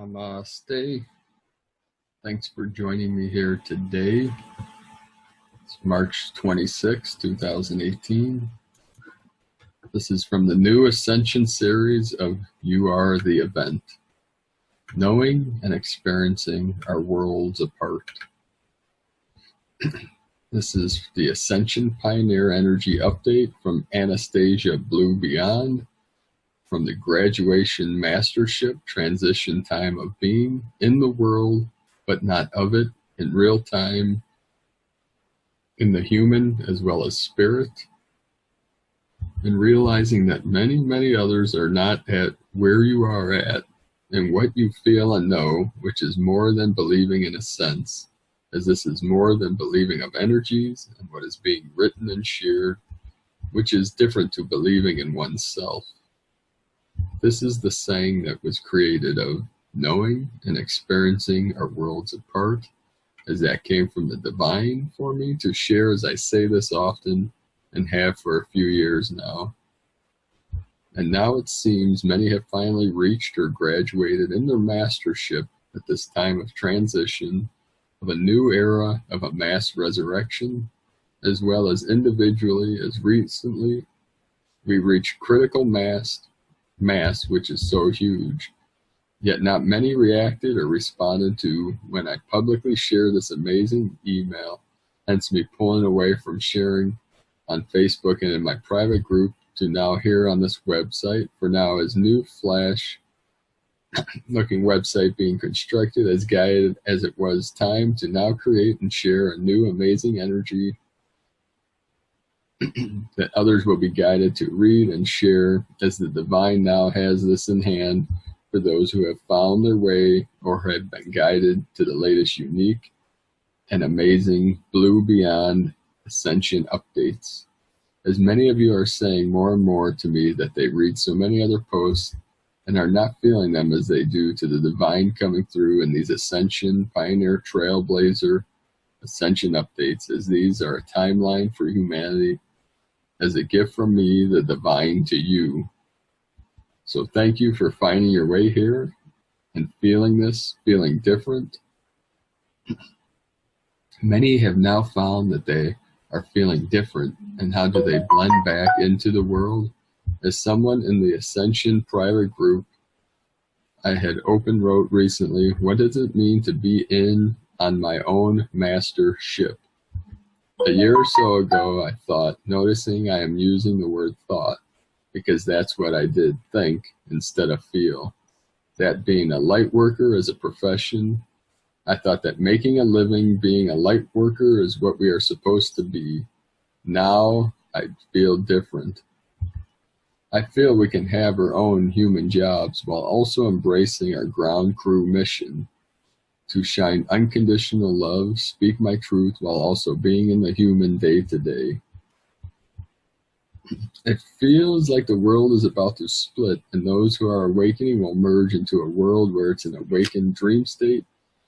Namaste. Thanks for joining me here today. It's March 26, 2018. This is from the new Ascension series of You Are the Event. Knowing and experiencing our worlds apart. This is the Ascension Pioneer Energy Update from Anastacia-Blue Beyond, from the Graduation Mastership Transition Time of Being in the World, but not of it, in real time, in the human as well as spirit, and realizing that many, many others are not at where you are at, and what you feel and know, which is more than believing in a sense, as this is more than believing of energies and what is being written and shared, which is different to believing in oneself. This is the saying that was created of knowing and experiencing our worlds apart, as that came from the divine for me to share, as I say this often and have for a few years now. And now it seems many have finally reached or graduated in their mastership at this time of transition, of a new era of a mass resurrection, as well as individually, as recently we reached critical mass, which is so huge. Yet not many reacted or responded to when I publicly shared this amazing email, hence me pulling away from sharing on Facebook and in my private group to now here on this website, for now as new flash looking website being constructed, as guided as it was time to now create and share a new amazing energy that others will be guided to read and share, as the divine now has this in hand for those who have found their way or have been guided to the latest unique and amazing Blue Beyond Ascension updates. As many of you are saying more and more to me that they read so many other posts and are not feeling them as they do to the divine coming through in these Ascension Pioneer Trailblazer Ascension updates, as these are a timeline for humanity as a gift from me, the divine, to you. So thank you for finding your way here and feeling this, feeling different. Many have now found that they are feeling different, and how do they blend back into the world? As someone in the Ascension private group I had wrote recently, what does it mean to be in on my own mastership? A year or so ago, I thought, noticing I am using the word thought, because that's what I did, think instead of feel. That being a light worker as a profession, I thought that making a living being a light worker is what we are supposed to be. Now I feel different. I feel we can have our own human jobs while also embracing our ground crew mission to shine unconditional love, speak my truth while also being in the human day-to-day. It feels like the world is about to split, and those who are awakening will merge into a world where it's an awakened dream state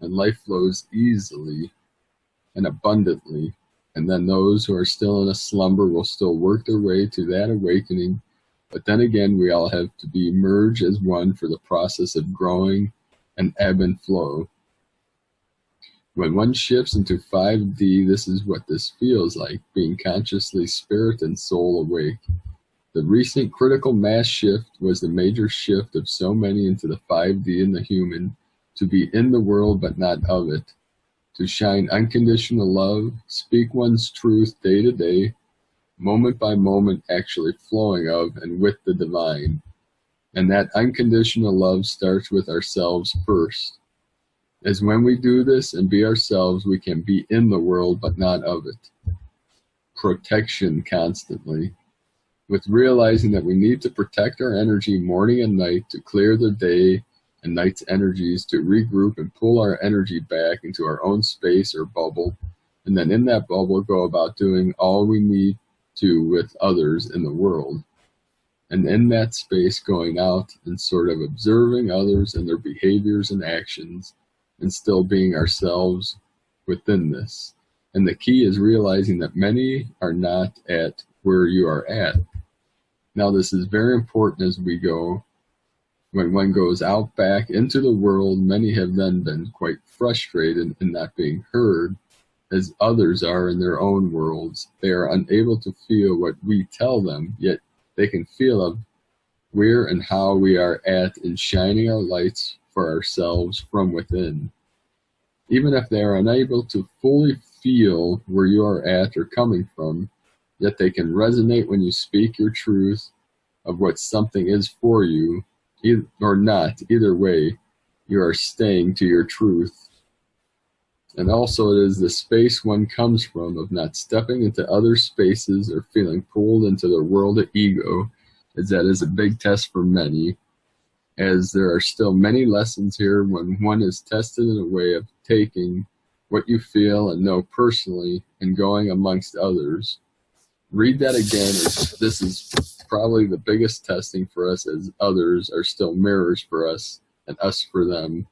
and life flows easily and abundantly. And then those who are still in a slumber will still work their way to that awakening. But then again, we all have to be merged as one for the process of growing and ebb and flow. When one shifts into 5D, this is what this feels like, being consciously spirit and soul awake. The recent critical mass shift was the major shift of so many into the 5D in the human, to be in the world but not of it, to shine unconditional love, speak one's truth day to day, moment by moment actually flowing of and with the divine. And that unconditional love starts with ourselves first. As when we do this and be ourselves, we can be in the world but not of it. Protection constantly. With realizing that we need to protect our energy morning and night to clear the day and night's energies, to regroup and pull our energy back into our own space or bubble, and then in that bubble go about doing all we need to with others in the world. And in that space going out and sort of observing others and their behaviors and actions, and still being ourselves within this. And the key is realizing that many are not at where you are at. Now this is very important as we go When one goes out back into the world, many have then been quite frustrated in not being heard, as others are in their own worlds. They are unable to feel what we tell them, yet they can feel of where and how we are at in shining our lights for ourselves from within. Even if they are unable to fully feel where you are at or coming from, yet they can resonate when you speak your truth of what something is for you, or not. Either way, you are staying to your truth. And also it is the space one comes from of not stepping into other spaces or feeling pulled into the world of ego, as that is a big test for many, as there are still many lessons here when one is tested in a way of taking what you feel and know personally and going amongst others. Read that again, as this is probably the biggest testing for us, as others are still mirrors for us and us for them.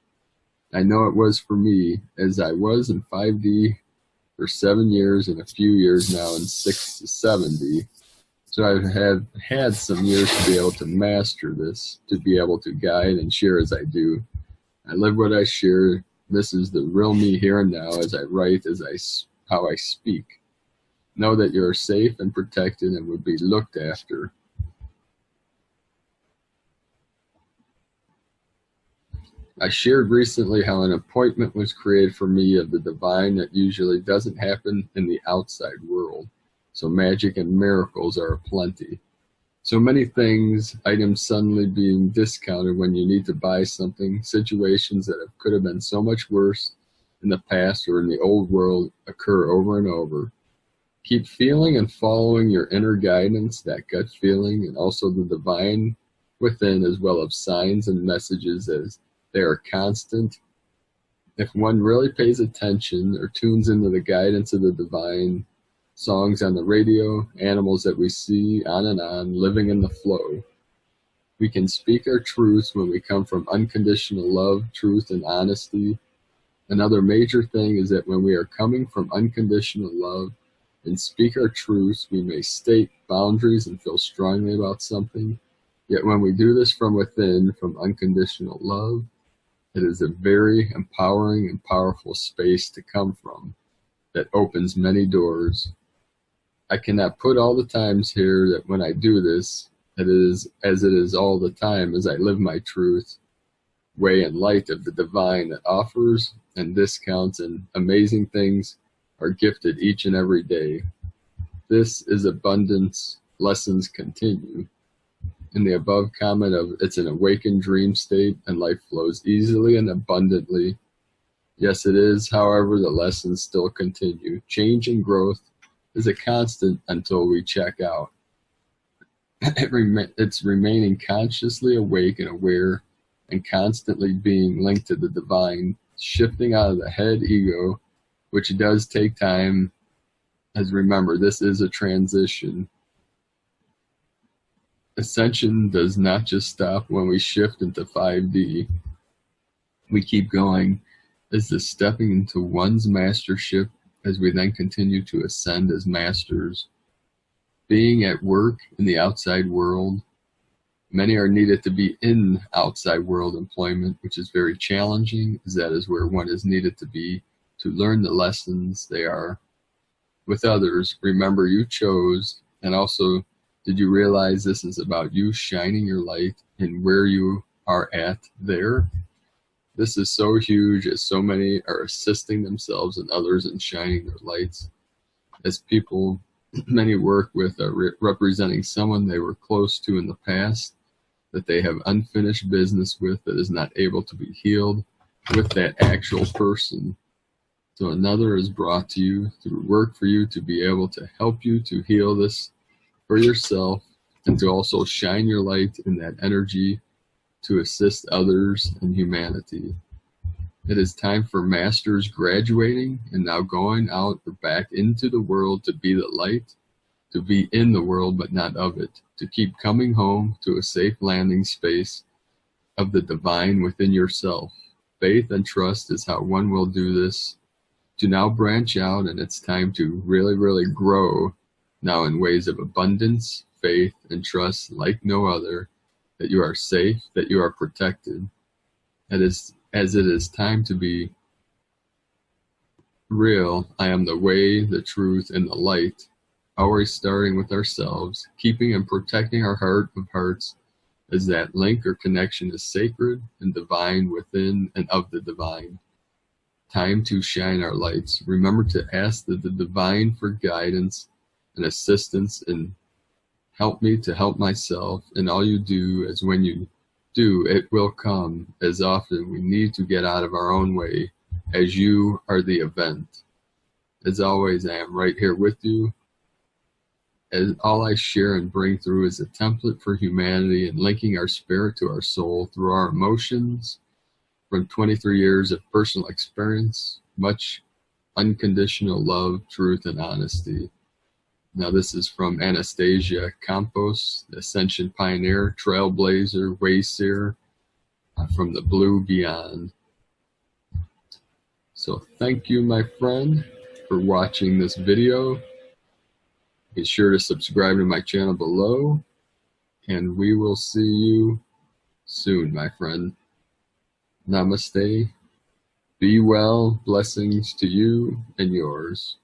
I know it was for me, as I was in 5D for 7 years and a few years now in 6 to 7D. So I've had some years to be able to master this, to be able to guide and share as I do. I live what I share. This is the real me here and now, as I write, how I speak. Know that you are safe and protected and would be looked after. I shared recently how an appointment was created for me of the divine that usually doesn't happen in the outside world. So magic and miracles are aplenty. So many things, items suddenly being discounted when you need to buy something, situations that could have been so much worse in the past or in the old world occur over and over. Keep feeling and following your inner guidance, that gut feeling, and also the divine within, as well as signs and messages, as they are constant. If one really pays attention or tunes into the guidance of the divine, songs on the radio, animals that we see, on and on, living in the flow. We can speak our truths when we come from unconditional love, truth, and honesty. Another major thing is that when we are coming from unconditional love and speak our truths, we may state boundaries and feel strongly about something. Yet when we do this from within, from unconditional love, it is a very empowering and powerful space to come from that opens many doors. I cannot put all the times here that when I do this, it is as it is all the time as I live my truth, way and light of the divine that offers and discounts and amazing things are gifted each and every day. This is abundance. Lessons continue. In the above comment of it's an awakened dream state and life flows easily and abundantly. Yes, it is. However, the lessons still continue. Change and growth is a constant until we check out. It's remaining consciously awake and aware and constantly being linked to the divine, shifting out of the head ego, which does take time. As remember, this is a transition. Ascension does not just stop when we shift into 5D. We keep going as the stepping into one's mastership as we then continue to ascend as masters. Being at work in the outside world, many are needed to be in outside world employment, which is very challenging, as that is where one is needed to be to learn the lessons they are. With others, remember you chose, and also did you realize this is about you shining your light in where you are at there? This is so huge, as so many are assisting themselves and others in shining their lights. As people many work with are representing someone they were close to in the past, that they have unfinished business with, that is not able to be healed with that actual person. So another is brought to you through work for you to be able to help you to heal this for yourself and to also shine your light in that energy to assist others and humanity. It is time for masters graduating and now going out or back into the world to be the light, to be in the world but not of it, to keep coming home to a safe landing space of the divine within yourself. Faith and trust is how one will do this, to now branch out, and it's time to really, really grow now in ways of abundance, faith, and trust like no other, that you are safe, that you are protected. As it is time to be real, I am the way, the truth, and the light, always starting with ourselves, keeping and protecting our heart of hearts, as that link or connection is sacred and divine within and of the divine. Time to shine our lights. Remember to ask the divine for guidance and assistance, and help me to help myself. And all you do is, when you do, it will come. As often we need to get out of our own way, as you are the event. As always, I am right here with you. As all I share and bring through is a template for humanity and linking our spirit to our soul through our emotions. From 23 years of personal experience, much unconditional love, truth, and honesty. Now, this is from Anastasia Campos, Ascension Pioneer, Trailblazer, Wayseer, from the Blue Beyond. So thank you, my friend, for watching this video. Be sure to subscribe to my channel below, and we will see you soon, my friend. Namaste. Be well. Blessings to you and yours.